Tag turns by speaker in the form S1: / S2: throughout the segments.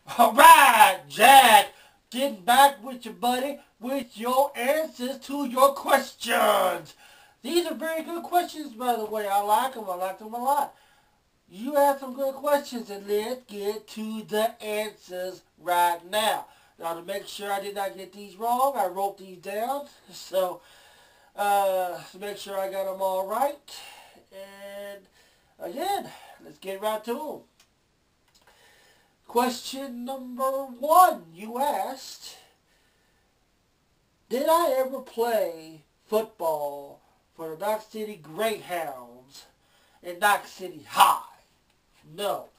S1: All right, Jack. Getting back with you, buddy, with your answers to your questions. These are very good questions, by the way. I like them. I like them a lot. You have some good questions, and let's get to the answers right now. Now, to make sure I did not get these wrong, I wrote these down. So, to make sure I got them all right. And again, let's get right to them. Question number one, you asked, did I ever play football for the Knox City Greyhounds in Knox City High? No,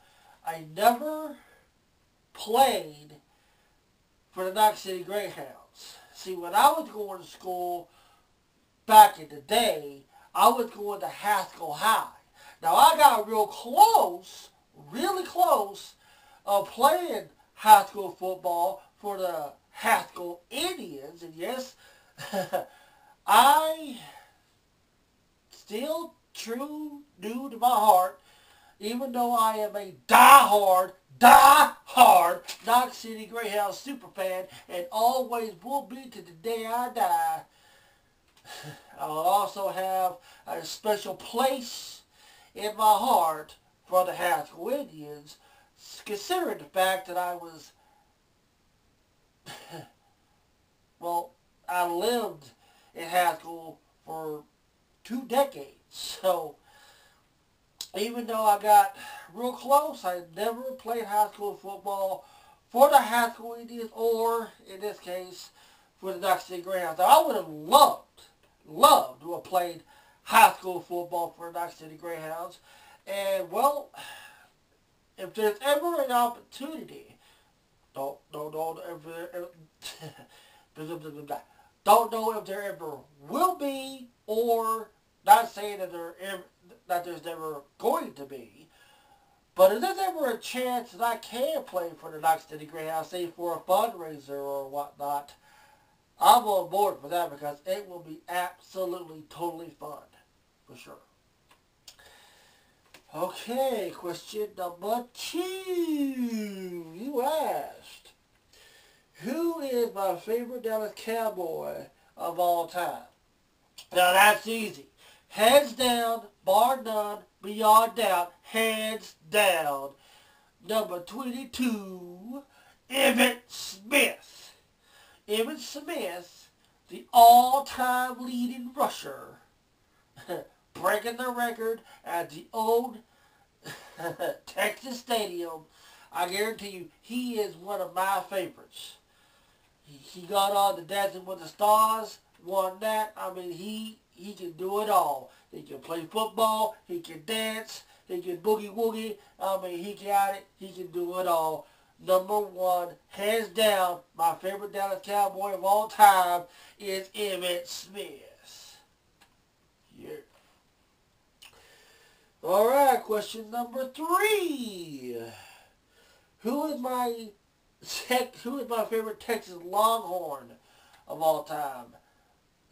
S1: I never played for the Knox City Greyhounds. See, when I was going to school back in the day, I was going to Haskell High. Now, I got real close, really close, of playing high school football for the Haskell Indians. And yes, I still true new to my heart, even though I am a die-hard Knox City Greyhound super fan and always will be to the day I die. I'll also have a special place in my heart for the Haskell Indians, considering the fact that I was, well, I lived in Haskell for 2 decades. So even though I got real close, I never played high school football for the Haskell Indians or, in this case, for the Knox City Greyhounds. I would have loved to have played high school football for the Knox City Greyhounds. And, well, if there's ever an opportunity, don't ever, don't know if there ever will be, or not saying that there's never going to be, but if there's ever a chance that I can play for the Knox City Greyhounds, say for a fundraiser or whatnot, I'm on board for that because it will be absolutely, totally fun, for sure. Okay, question number two. You asked, who is my favorite Dallas Cowboy of all time? Now that's easy. Hands down, bar none, beyond doubt, hands down. Number 22, Emmitt Smith. Emmitt Smith, the all-time leading rusher, breaking the record at the old Texas Stadium. I guarantee you, he is one of my favorites. He got on the Dancing with the Stars, won that. I mean, he can do it all. He can play football. He can dance. He can boogie woogie. I mean, he got it. He can do it all. Number one, hands down, my favorite Dallas Cowboy of all time is Emmitt Smith. Yeah. All right, question number three. Who is my favorite Texas Longhorn of all time?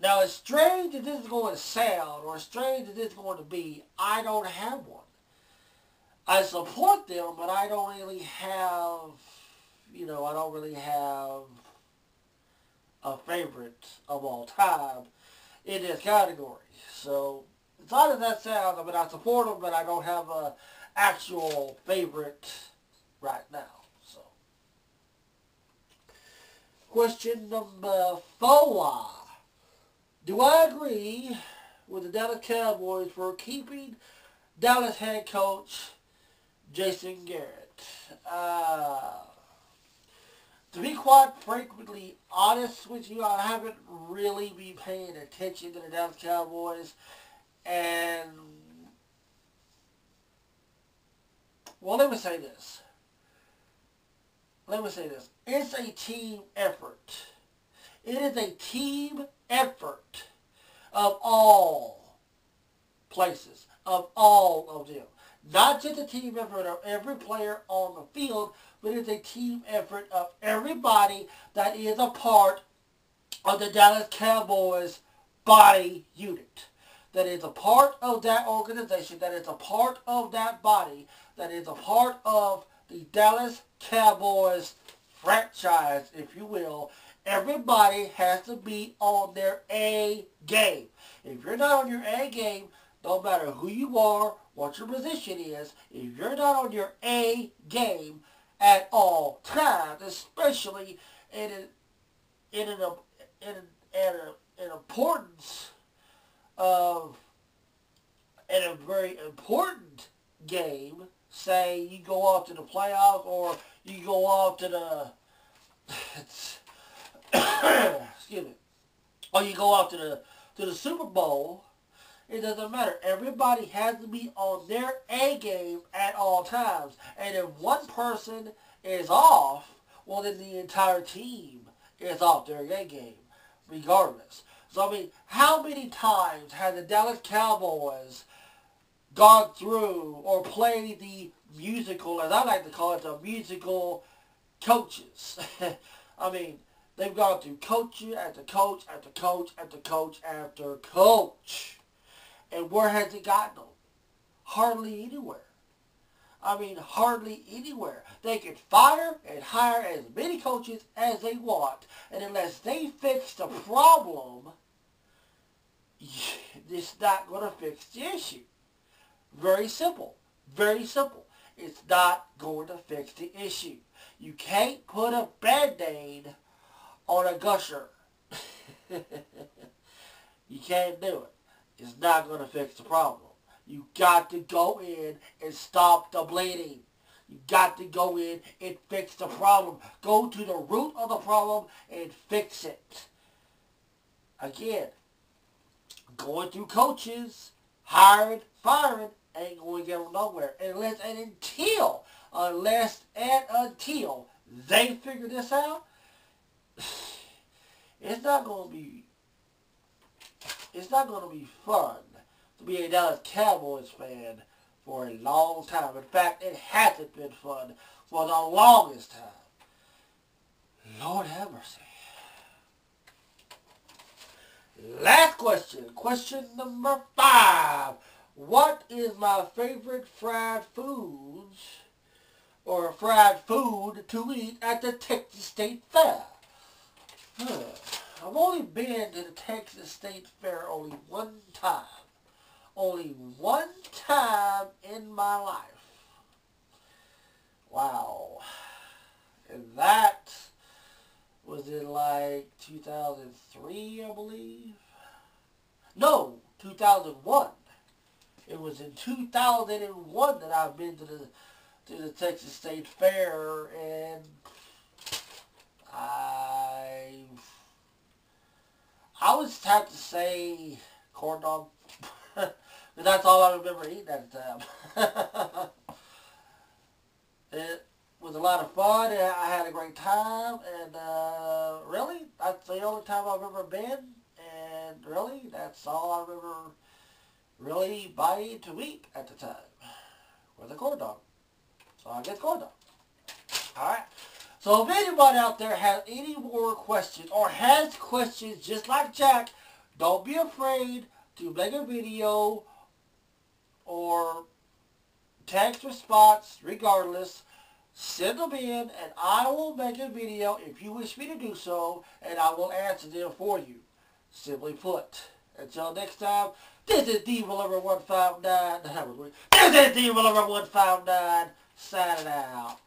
S1: Now, as strange as this is going to sound, or as strange as this is going to be, I don't have one. I support them, but I don't really have, I don't really have a favorite of all time in this category. So, as odd as that sounds, I mean, I support them, but I don't have a actual favorite right now. So, question number four. Do I agree with the Dallas Cowboys for keeping Dallas head coach Jason Garrett? To be quite frankly honest with you, I haven't really been paying attention to the Dallas Cowboys. And, well, let me say this. It's a team effort. It is a team effort of all places, of all of them. Not just a team effort of every player on the field, but it's a team effort of everybody that is a part of the Dallas Cowboys body unit. That is a part of that organization, that is a part of that body, that is a part of the Dallas Cowboys franchise, if you will, everybody has to be on their A game. If you're not on your A game, no matter who you are, what your position is, if you're not on your A game at all times, especially in importance of in a very important game, say you go off to the playoffs or you go off to the excuse me, or you go off to the Super Bowl, it doesn't matter. Everybody has to be on their A game at all times. And if one person is off, well then the entire team is off their A game, regardless. So I mean, how many times have the Dallas Cowboys gone through or played the musical, as I like to call it, the musical coaches? I mean, they've gone through coach after coach after coach after coach after coach. And where has it gotten them? Hardly anywhere. I mean, hardly anywhere. They can fire and hire as many coaches as they want. And unless they fix the problem, it's not going to fix the issue. Very simple. Very simple. It's not going to fix the issue. You can't put a Band-Aid on a gusher. You can't do it. It's not going to fix the problem. You got to go in and stop the bleeding. You got to go in and fix the problem. Go to the root of the problem and fix it. Again, going through coaches, hiring, firing, ain't going to get them nowhere. Unless and until they figure this out, it's not going to be fun to be a Dallas Cowboys fan for a long time. In fact, it hasn't been fun for the longest time. Lord have mercy. Last question. Question number 5. What is my favorite fried foods or fried food to eat at the Texas State Fair? I've only been to the Texas State Fair only one time. Only one time in my life. Wow. And that was in like 2003, I believe. No, 2001. It was in 2001 that I've been to the Texas State Fair, and I would have to say corn dog. But that's all I remember eating at the time. It was a lot of fun, and I had a great time, and really, that's the only time I've ever been, and really, that's all I remember really buying to eat at the time, was a corn dog. So I get corn dog. Alright, so if anybody out there has any more questions, or has questions just like Jack, don't be afraid to make a video or text response, regardless. Send them in, and I will make a video if you wish me to do so, and I will answer them for you. Simply put. Until next time, this is Divalover159. This is Divalover159 signing out.